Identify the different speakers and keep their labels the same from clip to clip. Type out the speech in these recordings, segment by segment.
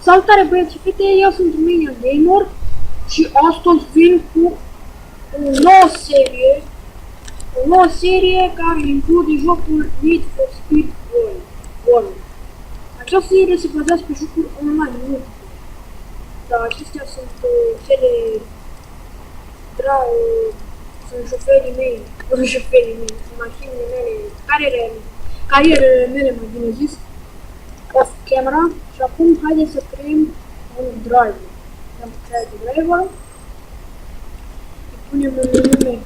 Speaker 1: Salutare băieți și fete, eu sunt Minion Gamer și astăzi vin cu o nouă serie care include jocul Need for Speed World. Această serie se bazează pe jocuri online, nu dar acestea sunt sunt șoferii mei, sunt mașinile mele, carierele mele, mai bine zis, off camera. Și acum haideți să creăm un driver. Am creat driver. Îi punem în nume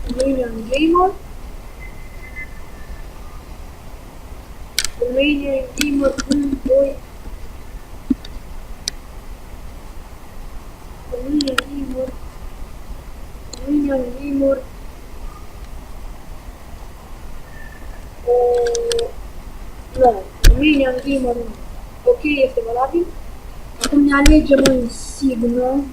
Speaker 1: Romanian Gamer. Romanian Gamer 1-2. Romanian Gamer. Nu, Romanian Gamer 1. Ok, este valabil. Acum ne alegem în signă.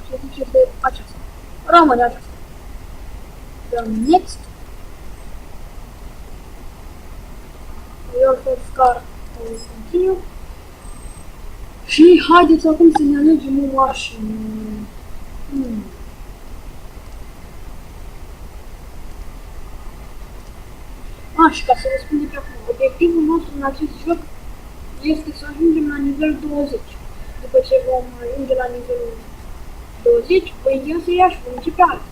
Speaker 1: Ce zice de aceasta? Rămâne aceasta. Dăm next. Your first car will continue. Și haideți acum să ne alegem o mașină. Și ca să vă spun de pe acum, obiectivul nostru în acest joc este să ajungem la nivel 20. După ce vom ajunge la nivelul 20, voi încheia seria și vom începe alta.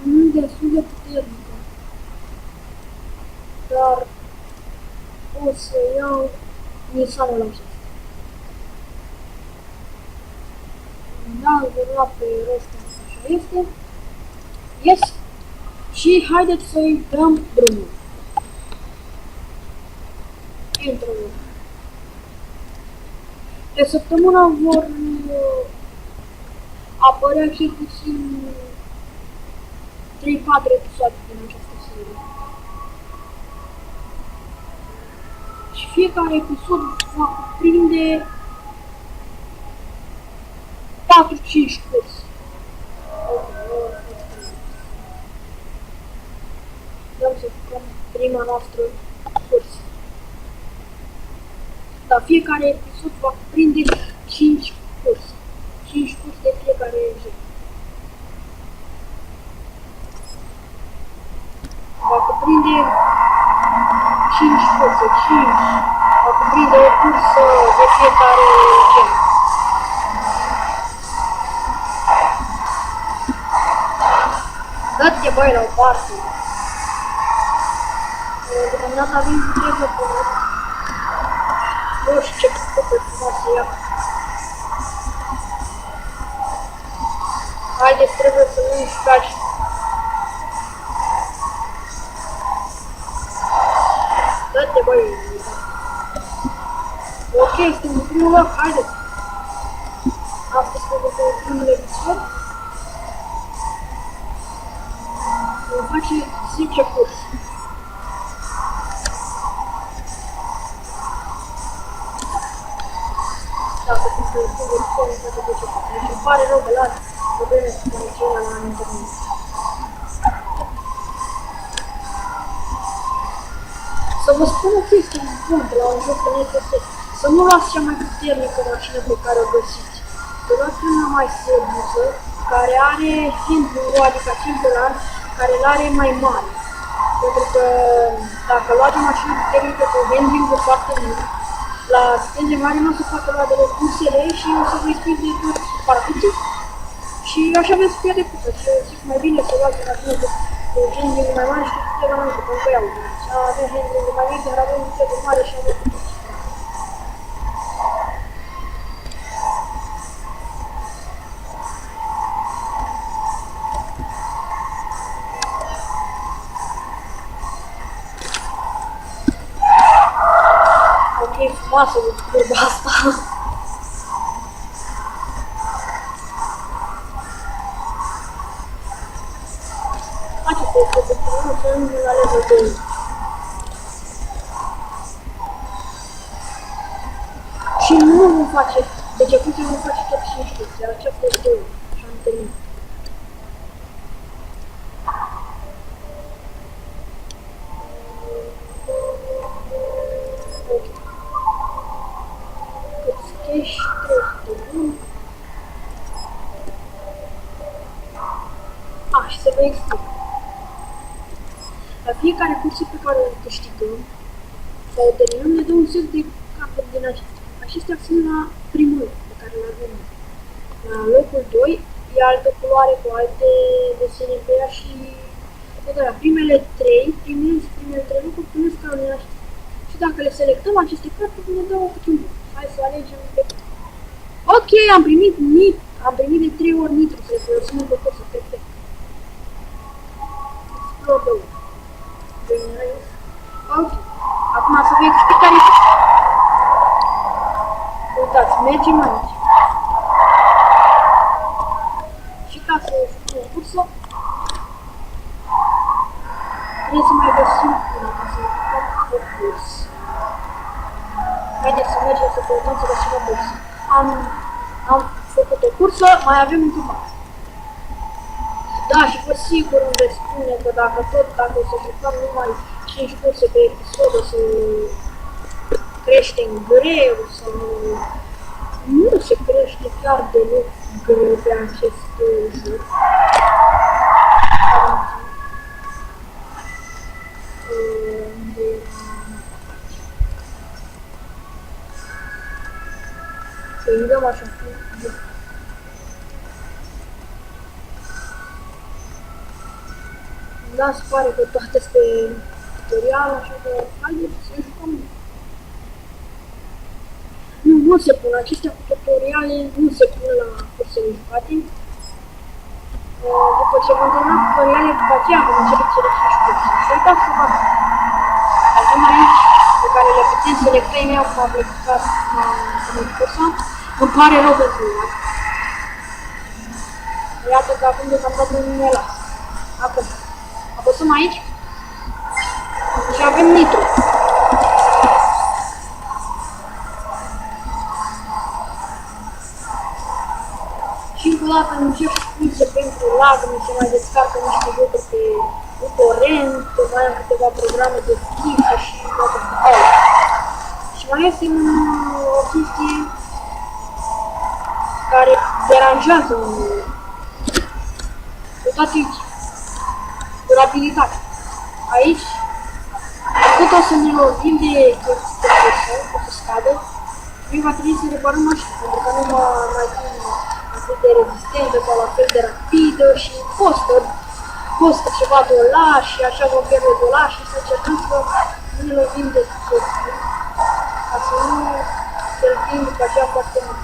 Speaker 1: Nu destul de puternică, dar o să iau Nissanul acesta. Da, îl voi lua pe restul, așa este. Yes! Și haideți să-i dăm drumul. Intru. De săptămână vor apărea cel puțin 3-4 episoade din această serie. Și fiecare episod va cuprinde 4-5 curs. Vreau să jucăm prima noastră curs. Dar fiecare episod va cuprinde 5 curs. 5 curs de fiecare zi. Va cuprinde 5 curse, va cuprinde o cursă de fiecare gen. Dă-te băi la o parte. Deocamdată avem trebuie pe nu știu ce pupe frumoasă ia. Haideți, trebuie să nu mișcați. Dă-te băi. Ok, suntem în primul loc, haideți. Astăzi pentru primul episod. Vom face 10 curs. Dacă sunt pe primul episod, nu face 10 curs. Deci îmi pare rău de la probleme cu conexiunea la internet. Să vă spun o chestie bună la un joc de NFS. Să nu luați cea mai puternică mașină pe care o găsiți. Să luați una mai slăbuță, care are simplu, adică simplular, care l-are mai mare. Pentru că dacă luați o mașină puternică cu handling-ul foarte mic, la viteze mari nu o să facă la de cursele și o să vă ispite de tot parcuții. Și așa veți pierde puță. Și zic mai bine să luați o mașină cu handling mai mare și cu viteze mai mică, pentru că iau. Și avem handling mai mic, dar avem viteze mare și avem puță. frumoasă curba asta. Acesta este sectorul, să nu la level 2. Și nu vom face, deci acum vom face tot 5 curse, iar aceasta e 2 și am terminat. Ok. Câți cash 300 bun. Și să vă explic. La fiecare cursă pe care o câștigăm sau o terminăm, ne dă un set de carduri din acestea. Acestea sunt la primul loc pe care îl avem. La locul 2 e altă culoare cu alte desene pe ea și la primele 3 primele 3 locuri primesc carduri din acestea. Și dacă le selectăm aceste carduri, ne dau câte un loc. Hai să alegem pe... Ok, am primit de 3 ori nitro să le folosim în cursă, perfect. Explode. Ok. Acum să vă explic care este. Uitați, mergem aici. Și ca să facem o cursă, trebuie să mai găsim una ca să facem o cursă. Haideți să mergem să căutăm să găsim o cursă. Am făcut o cursă, mai avem încă mai. Da, și vă sigur îmi veți spune că dacă o să jucăm numai 5 curse pe episod, o să crește în greu sau nu se crește chiar deloc greu pe acest joc. Să-i dăm așa. Da, se pare că toate sunt pe tutorial, așa că haideți să jucăm. Nu se pun, acestea cu tutoriale nu se pun la cursele jucate. După ce vom termina tutoriale, după aceea vom începe cele 5 curse. Și uitați-vă, avem aici pe care le putem selecta imediat cum am plecat în cursa. Îmi pare rău pentru ea. Iată că acum deocamdată nu ne lasă. Acum. Apăsăm aici și avem nitro. Și încă o dată îmi cer scuze pentru lag, mi se mai descarcă niște jocuri pe torrent, mai am câteva programe de scrisă și toate astea. Și mai este o chestie care deranjează uitați aici. Durabilitate. Aici, tot o să ne lovim de cursă, o să scadă, și va trebui să reparăm așa, pentru că nu mai fi atât de rezistentă sau la fel de rapidă și costă ceva dolari și așa vom pierde dolari și să încercăm să nu ne lovim de cursă, ca să nu cheltuim după aceea foarte mult.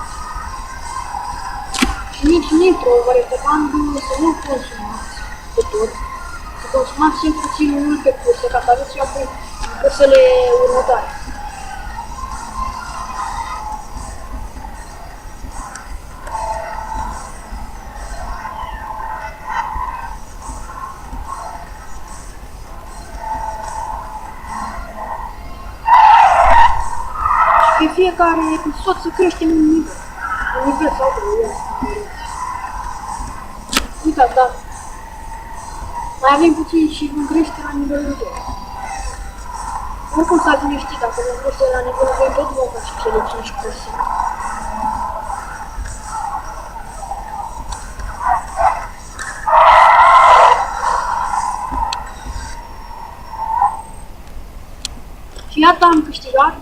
Speaker 1: Și nici nitro, vă recomand să nu consumați de tot. Să consumați cel puțin mult pe cursă, ca să aveți și apoi cursele următoare. Și pe fiecare episod să creștem un nivel sau două. Uitați, da. Mai avem puțin și vom crește la nivelul 2. Oricum s-a liniștit, dacă vom crește la nivelul 2, tot vom face cele 5 curse. Și iată am câștigat.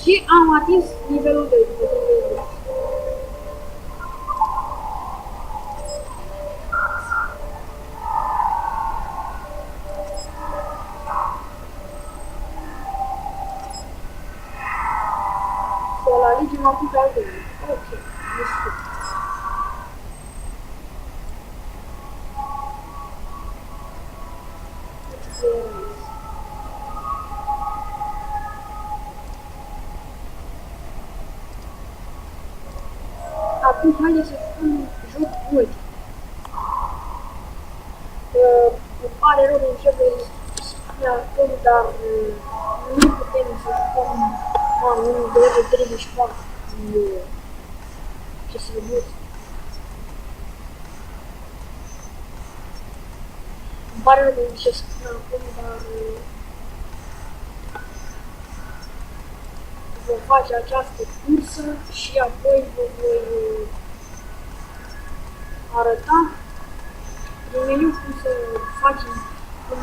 Speaker 1: Și am atins nivelul 2. La legem acum pe al doilea. Ok, mișto. Acum haideți să jucăm joc multi. Îmi pare rău din ce vei spune acum, dar nu putem să jucăm unul de level 34. Ce să văd. Îmi pare rău din ce spune acum, dar vom face această cursă și apoi vă voi arăta din meniu cum să facem, cum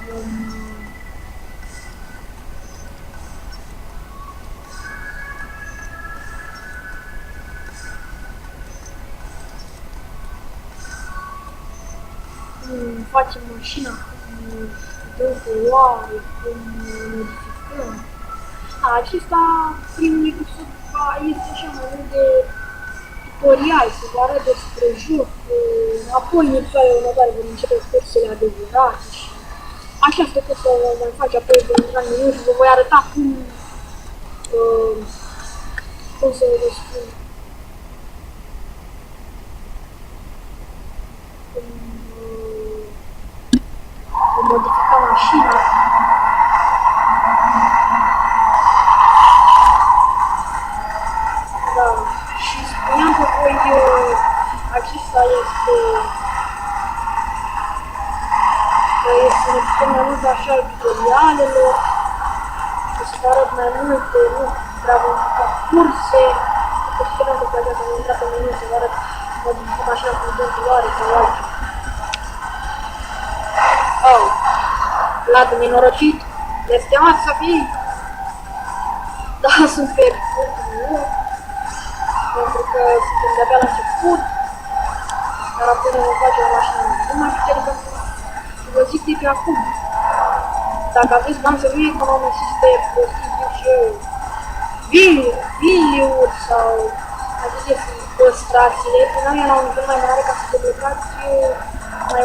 Speaker 1: vom facem mașina, cum dăm culoare, cum modificăm. Acesta, primul episod, este așa mai mult de tutorial, să vă arăt despre joc. Apoi, în episoadele următoare, vom începe cursele adevărate și așa este tot să vom face, apoi vom intra în meniu și vă voi arăta cum să vă spun, cum modifica mașina. Da, și spuneam că voi, acesta este un episod mai mult așa al tutorialelor, o să vă arăt mai multe, nu prea vom juca curse, că spuneam că pe aceasta am intrat în meniu să vă arăt modificat așa cum dăm culoare sau altceva. Oh, Vlad nenorocit, blestemat să fii! Da, sunt pe ultimul loc, pentru că suntem de-abia la început, dar apoi ne vom face o mașină mult mai puternică și vă zic de pe acum. Dacă aveți bani să nu economisiți de prostii și viliuri sau adică păstrațiile, puneam la un nivel mai mare ca să deblocați mai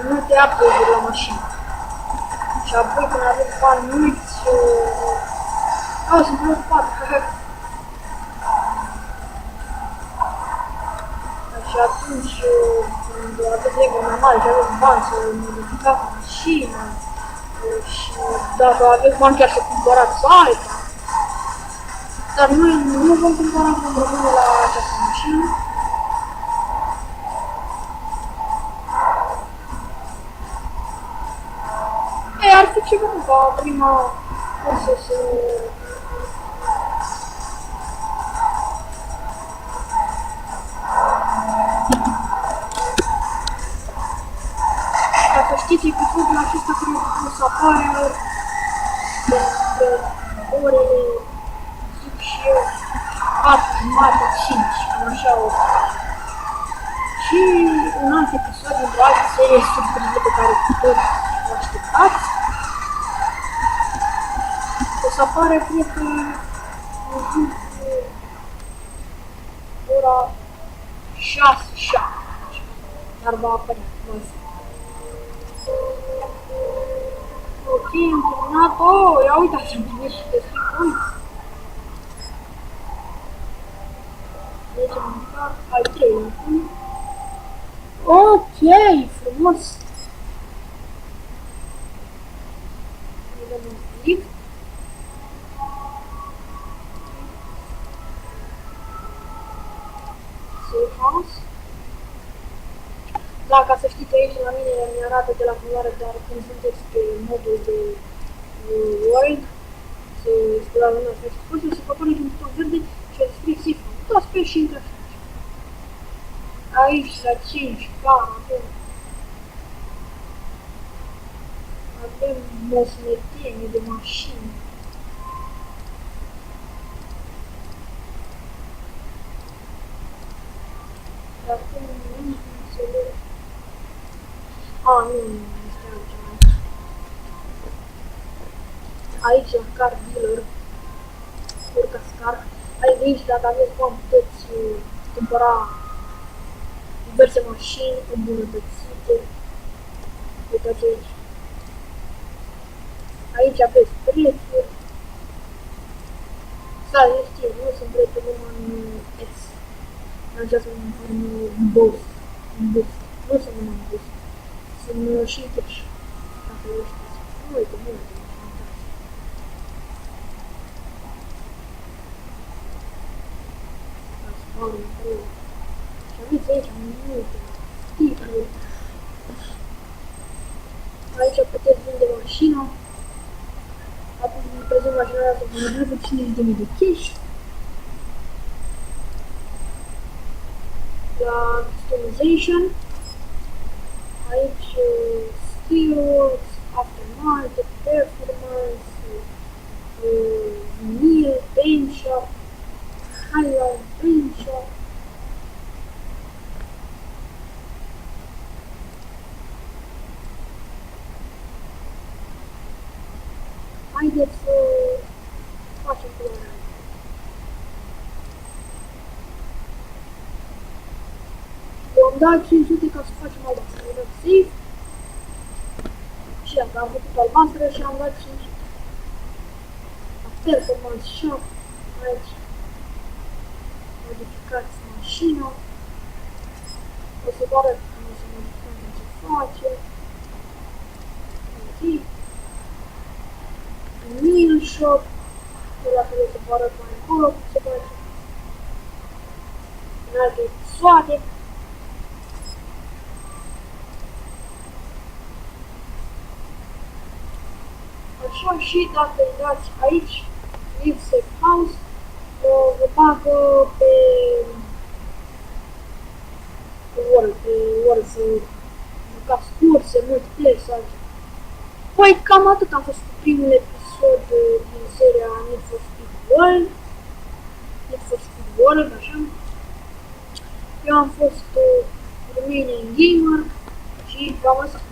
Speaker 1: multe upgrade-uri la mașină. Și apoi când aveți bani mulți, sunt preocupat. Și atunci, când aveți level mai mare și aveți bani să modificați mașina, și dacă aveți bani chiar să cumpărați alta, dar noi nu vom cumpăra, vom rămâne la această mașină. Ar fi ceva ca prima cursă să ca să știți, episodul acesta cred că o să apară despre orele, zic și eu, 4-5, cam așa o să. Și un alt episod într-o altă serie surprize pe care toți o așteptați. O să apară, cred că, în jur de ora 6-7, dar va apărea, vă zic. Ok, am terminat. Oh, ia uitați, am primit și despre points. Mergem măcar al 3-lea acum. Ok, frumos. Ne dăm un click. Safe house. Da, ca să știți, aici la mine mi-arată de la culoare, dar când sunteți pe modul de world, să la lumea să expuși, să vă puneți un buton verde și să scrie cifra. Dați pe și intrați. Aici, la 5, avem mosmetenie de mașini. Dar acum nu înțeleg. Nu este altceva. Aici, la car dealer, urcați car. Aici, dacă aveți bani, puteți cumpăra diverse mașini îmbunătățite. Uitați aici. Aici aveți prețuri. Da, eu știu, nu sunt prietenul în X. În această în Boost. În Boost. Nu sunt în Boost. Sunt și în Twitch. Dacă eu știți. Nu uite, nu uite. Și aveți aici multe titluri. Aici puteți vinde mașina. Acum în prezent mașina asta vândează 50.000 de cash. La customization. Aici skills, aftermarket, performance, meal, paint shop, highlight, paint shop. Haideți să facem culoarea. Vom da 500 ca să facem albastră. Am dat save. Și asta, am făcut albastră și am dat 500. La performance shop. Aici. Modificați mașina. O să vă arăt cum o să modificăm ce face. Ok. Meal shop. La fel o să vă arăt mai încolo cum se face. În alte episoade. Așa și dacă îi dați aici, Leave Safe House, vă bagă pe World să jucați curse, multiplayer sau așa. Păi cam atât a fost primul episod din seria Need for Speed World. Need for Speed World, așa. Eu am fost Romanian Gamer și v-am lăsat.